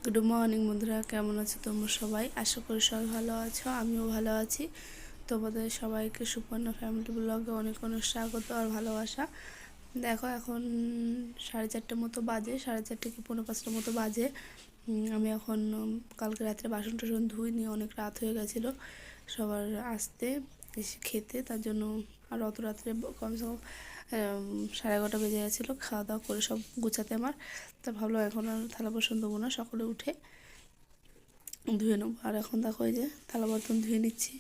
Good morning বন্ধুরা, কেমন আছো তোমরা সবাই? আশা করি সবাই ভালো আছো, আমিও ভালো আছি। তোমাদের সবাইকে সুপর্ণা ফ্যামিলি ব্লগে অনেক অনেক স্বাগত আর ভালোবাসা। দেখো এখন 4:30 মতো বাজে, 4:30 কি 4:45 মতো বাজে। আমি এখন কালকে রাত্রে বাসন টাসন ধুইনি, অনেক রাত হয়ে গেছিলো সবার আসতে এসে খেতে, তার জন্য আর অত রাত্রে কমসে কম 11:30 বেজে গেছিলো খাওয়া দাওয়া করে সব গুছাতে আমার। তা ভাবলাম এখন আর থালা বাসন দেবো না, সকালে উঠে ধুয়ে নেবো। আর এখন দেখো এই যে থালা বাসন ধুয়ে নিচ্ছি,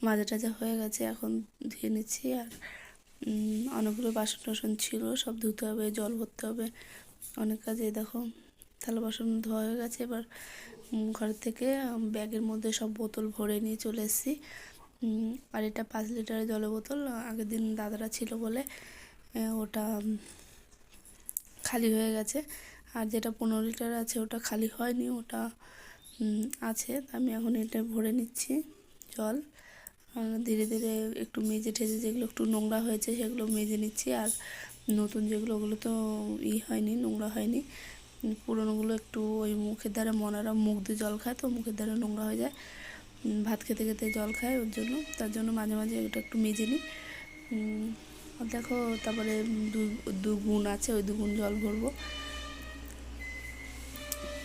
মাজা টাজা হয়ে গেছে, এখন ধুয়ে নিচ্ছি। আর অনেকগুলো বাসন টাসন ছিল, সব ধুতে হবে, জল ভরতে হবে, অনেক কাজে। দেখো থালা বাসন ধোয়া হয়ে গেছে। এবার ঘর থেকে ব্যাগের মধ্যে সব বোতল ভরে নিয়ে চলে এসেছি। আর এটা 5 লিটারের জলের বোতল, আগের দিন দাদারা ছিল বলে ওটা খালি হয়ে গেছে। আর যেটা 15 লিটার আছে ওটা খালি হয়নি, ওটা আছে। আমি এখন এটা ভরে নিচ্ছি জল। আর ধীরে ধীরে একটু মেজে ঠেজে যেগুলো একটু নোংরা হয়েছে সেগুলো মেজে নিচ্ছি। আর নতুন যেগুলো ওগুলো তো হয়নি, নোংরা হয়নি। পুরোনোগুলো একটু ওই মুখের ধারে মনারা মুখ দিয়ে জল খায়, তো মুখের ধারে নোংরা হয়ে যায়, ভাত খেতে খেতে জল খায় ওর জন্য, তার জন্য মাঝে মাঝে ওটা একটু মেজে নিই। দেখো তারপরে দু গুণ আছে, ওই 2 গুণ জল ভরবো।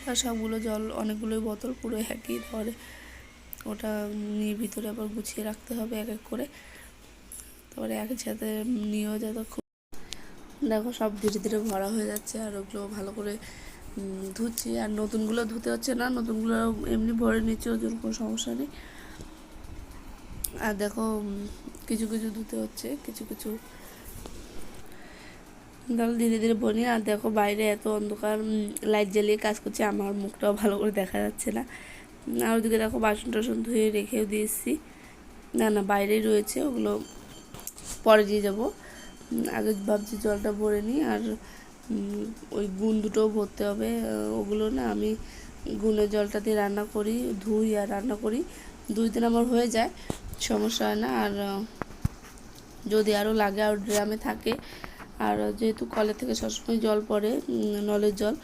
আর সবগুলো জল অনেকগুলোই বোতল পুরো একই ধরে, ওটা নিয়ে ভিতরে আবার গুছিয়ে রাখতে হবে এক এক করে, তারপরে একসাথে নিয়েও যত। দেখো সব ধীরে ধীরে ভরা হয়ে যাচ্ছে, আর ওগুলো ভালো করে ধুচ্ছি। আর নতুনগুলো ধুতে হচ্ছে না, নতুনগুলো এমনি ভরে নিচ্ছে, ওর জন্য কোনো সমস্যা নেই। আর দেখো কিছু কিছু ধুতে হচ্ছে, কিছু কিছু দেখো ধীরে ধীরে বনি। আর দেখো বাইরে এত অন্ধকার, লাইট জ্বালিয়ে কাজ করছে, আমার মুখটাও ভালো করে দেখা যাচ্ছে না। আর ওদিকে দেখো বাসন টাসন ধুয়ে রেখেও দিয়েছি, না না বাইরেই রয়েছে, ওগুলো পরে দিয়ে যাবো। আগে ভাবছি জলটা ভরে নিই। আর ওই গুণ দুটোও ভরতে হবে, ওগুলো না আমি গুণের জলটা দিয়ে রান্না করি, ধুই আর রান্না করি, 2 দিন আমার হয়ে যায়, সমস্যা হয় না। আর যদি আরও লাগে আর ড্রামে থাকে। আর যেহেতু কলের থেকে সবসময় জল পড়ে, নলের জল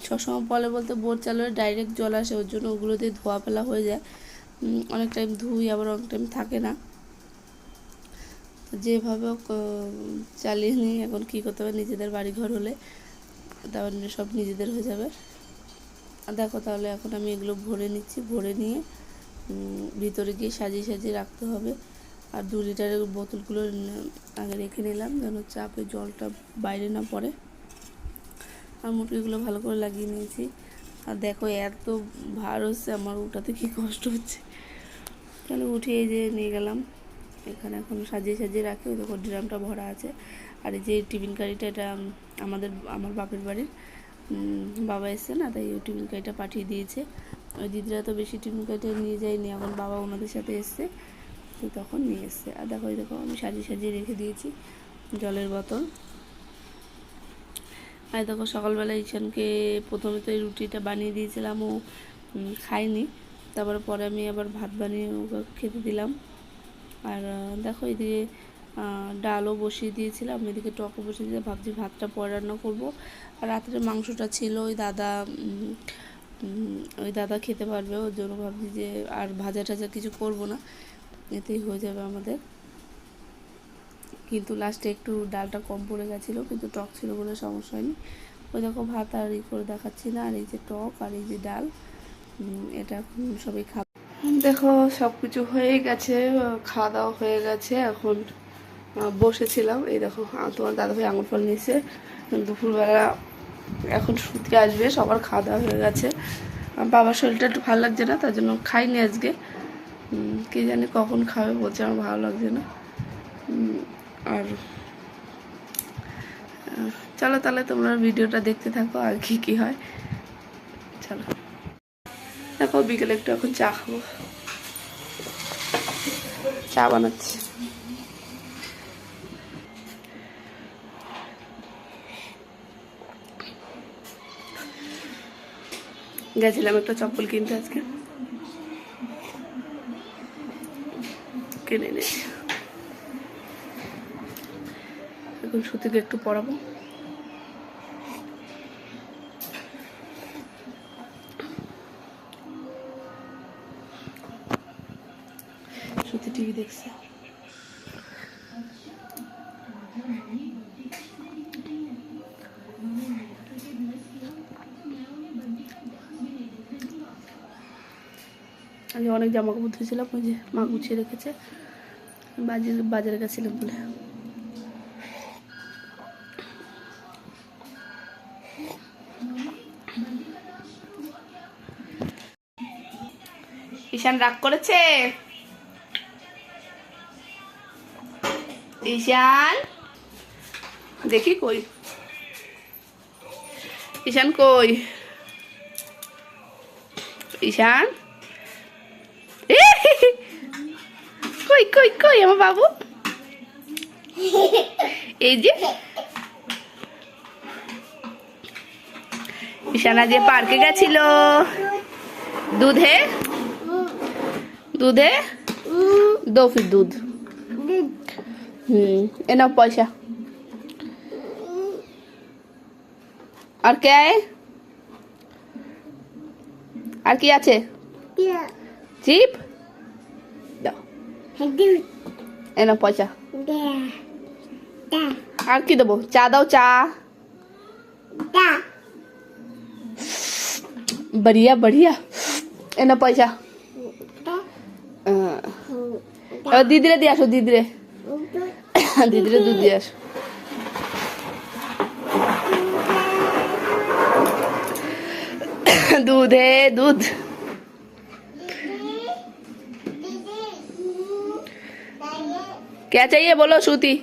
সবসময় পড়ে বলতে বোর চালের ডাইরেক্ট জল আসে, ওর জন্য ওগুলো দিয়ে ধোয়া ফেলা হয়ে যায়। অনেক টাইম ধুই, আবার অনেক টাইম থাকে না, যেভাবে চালিয়ে নিই। এখন কী করতে হবে, নিজেদের বাড়িঘর হলে তাহলে সব নিজেদের হয়ে যাবে। দেখো তাহলে এখন আমি এগুলো ভরে নিচ্ছি, ভরে নিয়ে ভিতরে গিয়ে সাজিয়ে সাজিয়ে রাখতে হবে। আর 2 লিটারের বোতলগুলো আগে রেখে নিলাম যেন চাপে জলটা বাইরে না পড়ে। আর মুটকিগুলো ভালো করে লাগিয়ে নিয়েছি। আর দেখো এত ভার হচ্ছে আমার, ওটাতে কি কষ্ট হচ্ছে। তাহলে উঠিয়ে যে নিয়ে গেলাম, এখানে এখন সাজিয়ে সাজিয়ে রাখি। ওই দেখো ড্রামটা ভরা আছে। আর এই যে টিফিন কারিটা, এটা আমার বাপের বাড়ির বাবা এসছে না, তাই ওই টিফিন কারিটা পাঠিয়ে দিয়েছে। ওই দিদিরা তো বেশি টিফিন কারিটা নিয়ে যায়নি, এখন বাবা ওনাদের সাথে এসছে, তো তখন নিয়ে এসছে। আর দেখো আমি সাজিয়ে সাজিয়ে রেখে দিয়েছি জলের বোতল। আর দেখো সকালবেলা ঈশানকে প্রথমে তো এই রুটিটা বানিয়ে দিয়েছিলাম, ও খায়নি, তারপরে পরে আমি আবার ভাত বানিয়ে ওকে খেতে দিলাম। আর দেখো এদিকে ডালও বসিয়ে দিয়েছিলাম, এদিকে টকও বসিয়ে দিয়ে ভাবছি ভাতটা পরে রান্না করবো। আর রাত্রে মাংসটা ছিল, ওই দাদা খেতে পারবে, ওর জন্য ভাবছি যে আর ভাজা টাজা কিছু করবো না, এতেই হয়ে যাবে আমাদের। কিন্তু লাস্টে একটু ডালটা কম পড়ে গেছিলো, কিন্তু টক ছিল বলে সমস্যা হয়নি। ওই দেখো ভাত আর করে দেখাচ্ছি না, আর এই যে টক আর এই যে ডাল, এটা সবাই খাবে। দেখো সব কিছু হয়ে গেছে, খাওয়া দাওয়া হয়ে গেছে, এখন বসেছিলাম। এই দেখো তোমার দাদাভাই আঙুর ফল নিয়েছে, দুপুরবেলা এখন শুতে আসবে, সবার খাওয়া দাওয়া হয়ে গেছে। বাবার শরীরটা একটু ভালো লাগছে না, তার জন্য খাইনি আজকে, কে জানি কখন খাবে, বলছে আমার ভালো লাগছে না। আর চলো তাহলে তোমরা ভিডিওটা দেখতে থাকো আর কি কি হয়। চলো দেখো, বিকেলে একটু এখন চা খাবো, চা বানাচ্ছি। গেছিলাম একটা চপ্পল কিনতে, আজকে কিনে এনেছি, এখন সুতিকে একটু পরাবো। শ্রুতি টিভি দেখছে। আগে অনেক জামা কাপড় ধুয়েছিলাম, ওই যে মা গুছিয়ে রেখেছে, বাজারে গেছিলাম বলে। ঈশান রাগ করেছে। ঈশান দেখি কই, ঈশান কই, ঈশান কই কই কই আমার বাবু, এই যে ঈশান আজ পার্কে গেছিল। দুধে দুধে दो फिर दूध। एना पैसा और क्या है, और কি আছে, চিপ দাও, এনা পয়সা। আর কি দেবো, চা দাও, চা। बढ़िया बढ़िया, এনা পয়সা। দিদিরে দিয়ে আসো, দিদিরে দিদিরে দুধ দিয়ে আসো। दूध है दूध। क्या चाहिए बोलो श्रुति।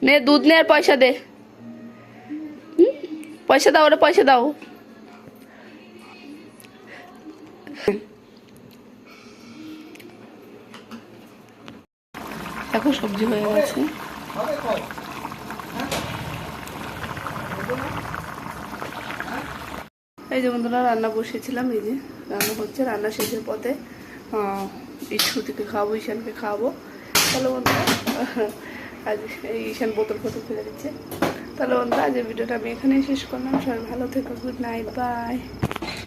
ने दूध ने पैसा दे, पैसा दाओ रे, पैसा दाओ। দেখো সবজি হয়ে গেছে। এই যে বন্ধুরা রান্না বসিয়েছিলাম, এই যে রান্না হচ্ছে, রান্না শেষের পথে এই শ্রুতিকে খাওয়াবো, ঈশানকে খাওয়াবো। তাহলে বন্ধুরা আজ এই ঈশান বোতল ফোতল ফেলে দিচ্ছে। তাহলে বন্ধুরা আজ ভিডিওটা আমি এখানেই শেষ করলাম। সবাই ভালো থেকো, গুড নাইট, বাই।